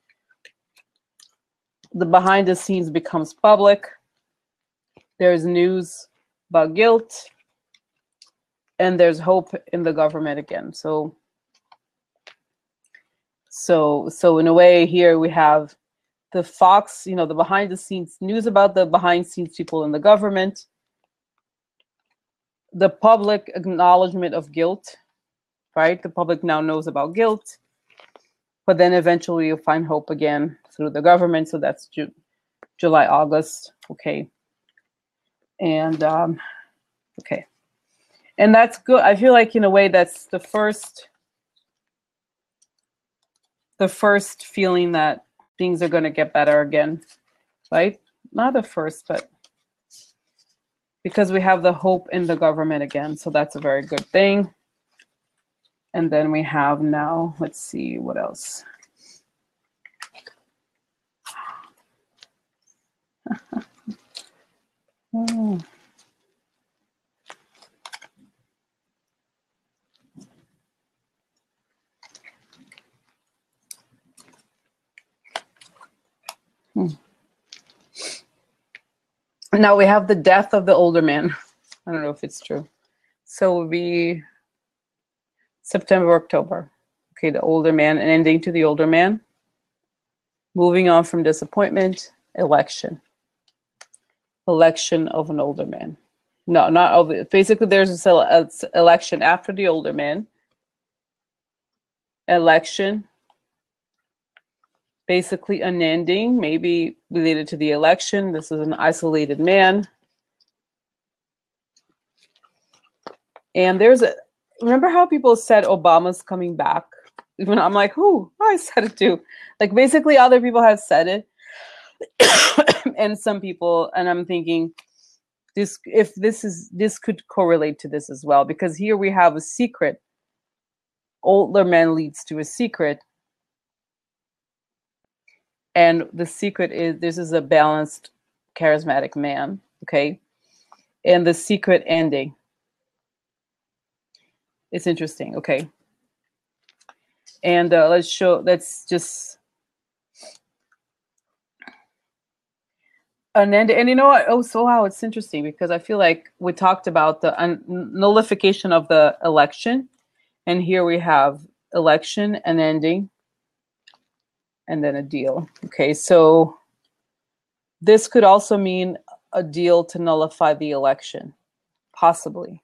[SPEAKER 1] the behind the scenes becomes public. There's news about guilt, and there's hope in the government again. So in a way, here we have the Fox, the behind the scenes news about the behind scenes people in the government, the public acknowledgement of guilt, right? The public now knows about guilt, but then eventually you'll find hope again through the government. So that's July, August. Okay. And, okay. And that's good. I feel like in a way that's the first feeling that things are going to get better again, right? Not the first, but because we have the hope in the government again. So that's a very good thing. And then we have now, let's see what else. Oh. Now we have the death of the older man. I don't know if it's true. So it will be September, October. Okay, the older man, an ending to the older man. Moving on from disappointment, election. Election of an older man. No, not of it. Basically, there's an election after the older man. Election. Basically, an ending, maybe related to the election. This is an isolated man. And remember how people said Obama's coming back? Even I'm like, who? Oh, I said it too. Like basically other people have said it. And some people, and I'm thinking this could correlate to this as well, because here we have a secret. Older man leads to a secret. And the secret is this is a balanced, charismatic man. Okay. And the secret ending. It's interesting. Okay. And let's just an end. And you know what? Oh, so wow, it's interesting because I feel like we talked about the nullification of the election. And here we have election, an ending, and then a deal. Okay, so this could also mean a deal to nullify the election, possibly.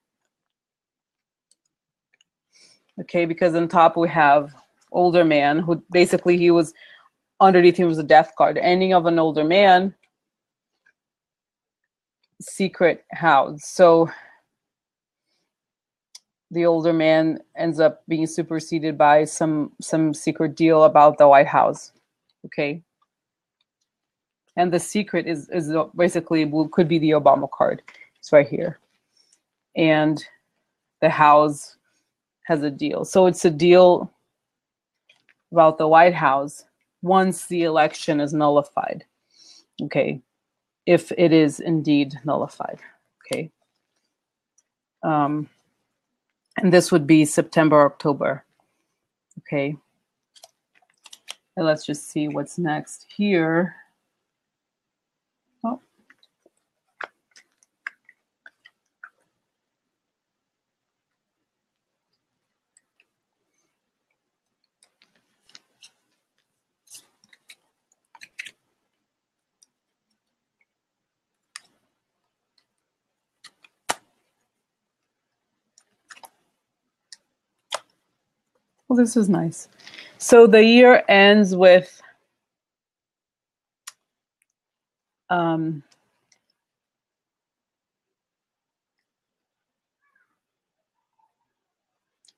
[SPEAKER 1] Okay, because on top we have older man, who basically he was underneath him was a death card. Ending of an older man, secret house. So the older man ends up being superseded by some secret deal about the White House. Okay. And the secret is basically could be the Obama card. It's right here. And the House has a deal. So it's a deal about the White House once the election is nullified. Okay. If it is indeed nullified. Okay. And this would be September, October. Okay. And let's just see what's next here. Oh. Well, this is nice. So the year ends with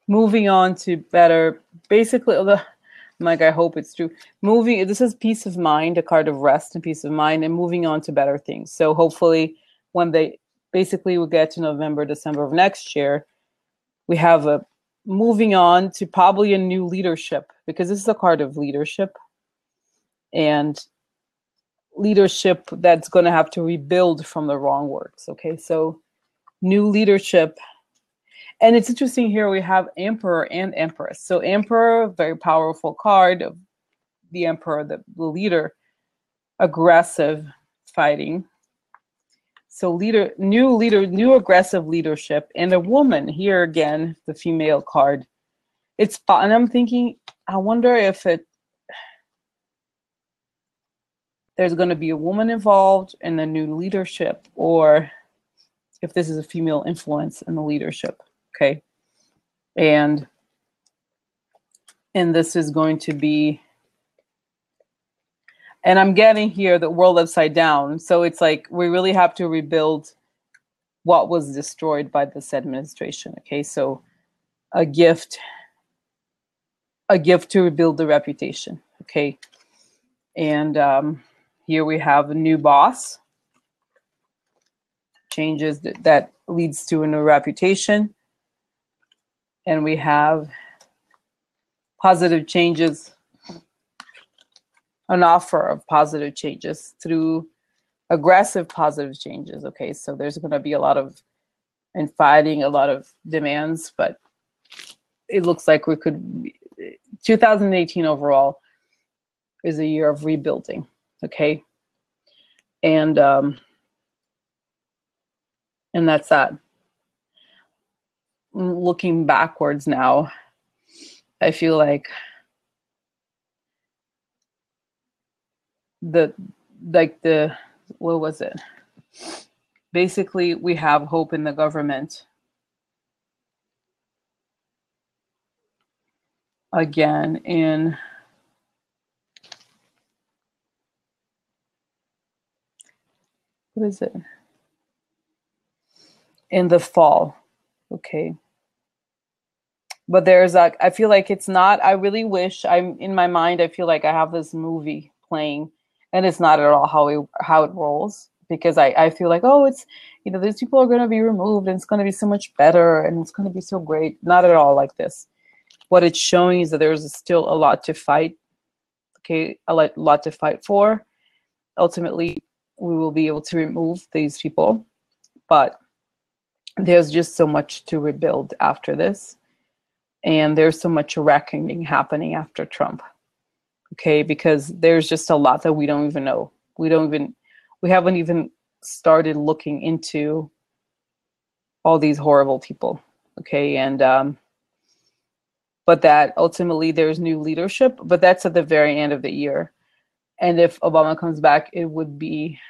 [SPEAKER 1] moving on to better, basically, like, I hope it's true. This is peace of mind, a card of rest and peace of mind, and moving on to better things. So hopefully when they basically will get to November, December of next year, we have a moving on to probably a new leadership, because this is a card of leadership, and leadership that's going to have to rebuild from the wrong works. Okay, so new leadership. And it's interesting here, we have Emperor and Empress. So Emperor, very powerful card of the Emperor, the leader, aggressive, fighting. So new aggressive leadership. And a woman, here again, the female card. And I'm thinking, I wonder if there's going to be a woman involved in the new leadership, or if this is a female influence in the leadership. Okay. And this is going to be, and I'm getting here the world upside down. So it's like, we really have to rebuild what was destroyed by this administration. Okay. So a gift to rebuild the reputation. Okay. And here we have a new boss, changes that leads to a new reputation. And we have positive changes, an offer of positive changes through aggressive positive changes. Okay, so there's going to be a lot of fighting, a lot of demands, but it looks like 2018 overall is a year of rebuilding. Okay, and that's that. Looking backwards now, I feel like what was it? Basically, we have hope in the government. Again, in what is it? In the fall. Okay. But there's like, I feel like it's not, I really wish, I'm in my mind, I feel like I have this movie playing, and it's not at all how it rolls, because I feel like, oh, it's, these people are going to be removed and it's going to be so much better and it's going to be so great. Not at all like this. What it's showing is that there's still a lot to fight. Okay, a lot to fight for. Ultimately, we will be able to remove these people, but there's just so much to rebuild after this. And there's so much reckoning happening after Trump. Okay, because there's just a lot that we don't even know. We haven't even started looking into all these horrible people. Okay, and but that ultimately there's new leadership, but that's at the very end of the year. And if Obama comes back, it would be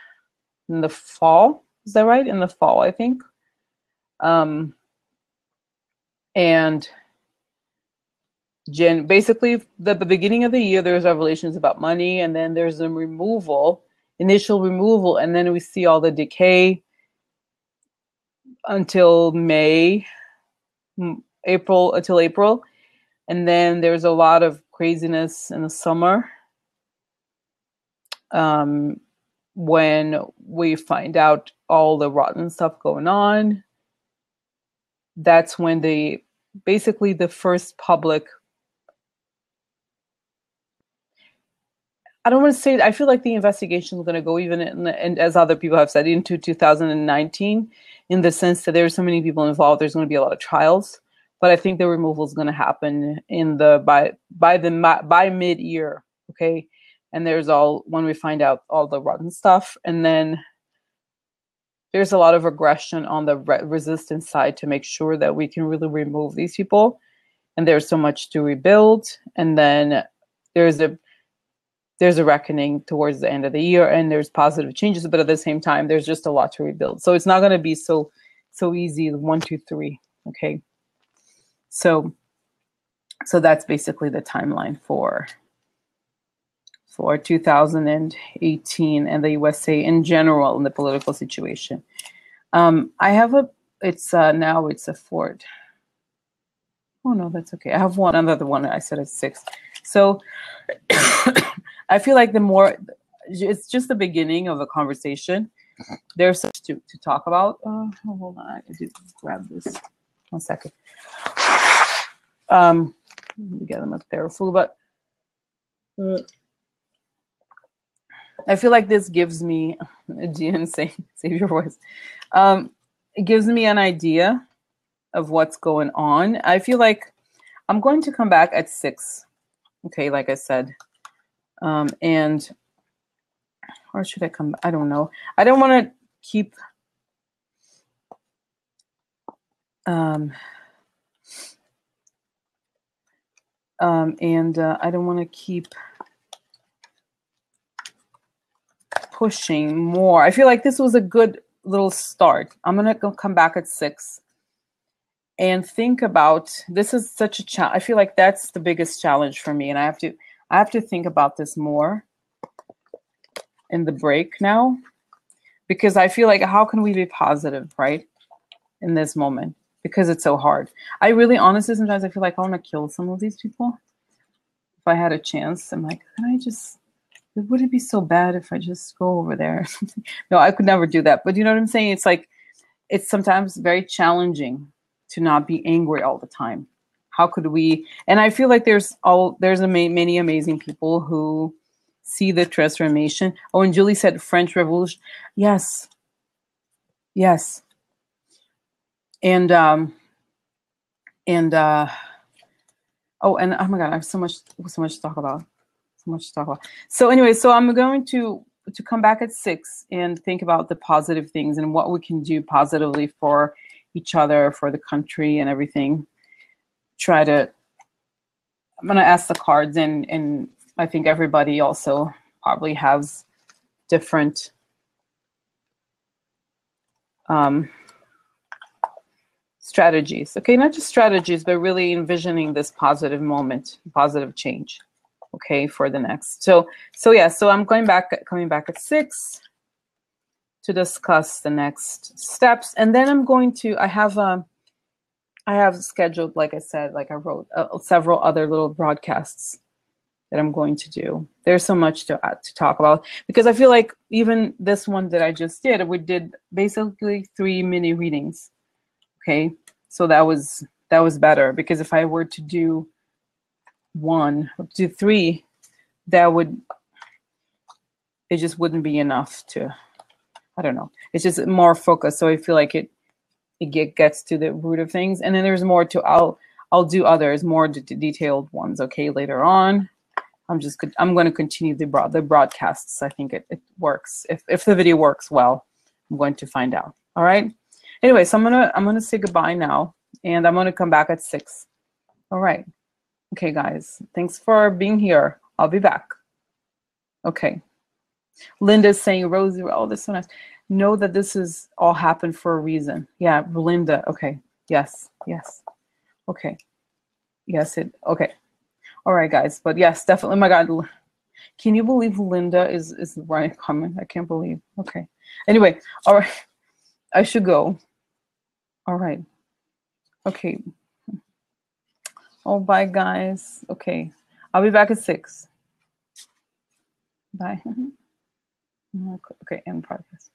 [SPEAKER 1] in the fall. Is that right? In the fall, I think. And basically, the beginning of the year, there's revelations about money, and then there's a initial removal, and then we see all the decay until April, and then there's a lot of craziness in the summer, when we find out all the rotten stuff going on. That's when basically the first public, I don't want to say, I feel like the investigation is going to go even, and as other people have said, into 2019, in the sense that there's so many people involved, there's going to be a lot of trials. But I think the removal is going to happen by mid-year, okay? And when we find out all the rotten stuff, and then there's a lot of aggression on the resistance side to make sure that we can really remove these people. And there's so much to rebuild. And then there's a reckoning towards the end of the year, and there's positive changes, but at the same time, there's just a lot to rebuild. So it's not going to be so easy. 1, 2, 3. Okay. So So that's basically the timeline for 2018 and the USA in general in the political situation. I have now it's a Ford. Oh no, that's okay. I have another one. I said it's 6. So I feel like it's just the beginning of a conversation. There's so much to talk about. Hold on, I did grab this. 1 second. Let me get them up there full, but I feel like this gives me, Gian, save your voice. It gives me an idea of what's going on. I feel like I'm going to come back at 6. Okay, like I said. And or should I come? I don't know. I don't want to keep and I don't want to keep pushing more. I feel like this was a good little start. I'm gonna come back at 6 and think about, this is such a challenge. I feel like that's the biggest challenge for me, and I have to think about this more in the break now, because I feel like, how can we be positive, right, in this moment? Because it's so hard. I really, honestly, sometimes I feel like I want to kill some of these people. If I had a chance, I'm like, would it be so bad if I just go over there? No, I could never do that. But you know what I'm saying? It's like, it's sometimes very challenging to not be angry all the time. How could we? And I feel like there's many amazing people who see the transformation. Oh, and Julie said French Revolution. Yes. Yes. And oh my God, I have so much to talk about. So anyway, so I'm going to come back at 6 and think about the positive things and what we can do positively for each other, for the country and everything. I'm going to ask the cards, and I think everybody also probably has different strategies. Okay, not just strategies, but really envisioning this positive moment, positive change. Okay, for the next. So yeah, so I'm coming back at 6 to discuss the next steps, and then I'm going to. I have scheduled, like I said, like I wrote several other little broadcasts that I'm going to do. There's so much to talk about, because I feel like even this one that I just did, we did basically 3 mini readings. Okay, so that was better, because if I were to do 3, it just wouldn't be enough to, I don't know. It's just more focused. So I feel like it gets to the root of things. And then there's more to, I'll do others, more detailed ones. Okay, later on. I'm going to continue the broadcasts. I think it works. If the video works well, I'm going to find out. All right. Anyway, so I'm gonna say goodbye now, and I'm gonna come back at 6. All right. Okay, guys. Thanks for being here. I'll be back. Okay. Linda's saying, Rosie, oh, this is so nice. Know that this is all happened for a reason. Yeah, Linda. Okay. Yes. Yes. Okay. Yes. Okay. All right, guys. But yes, definitely. Oh my God. Can you believe Linda is right coming? I can't believe. Okay. Anyway. All right. I should go. All right. Okay. Oh, bye, guys. Okay. I'll be back at 6. Bye. Okay, end progress.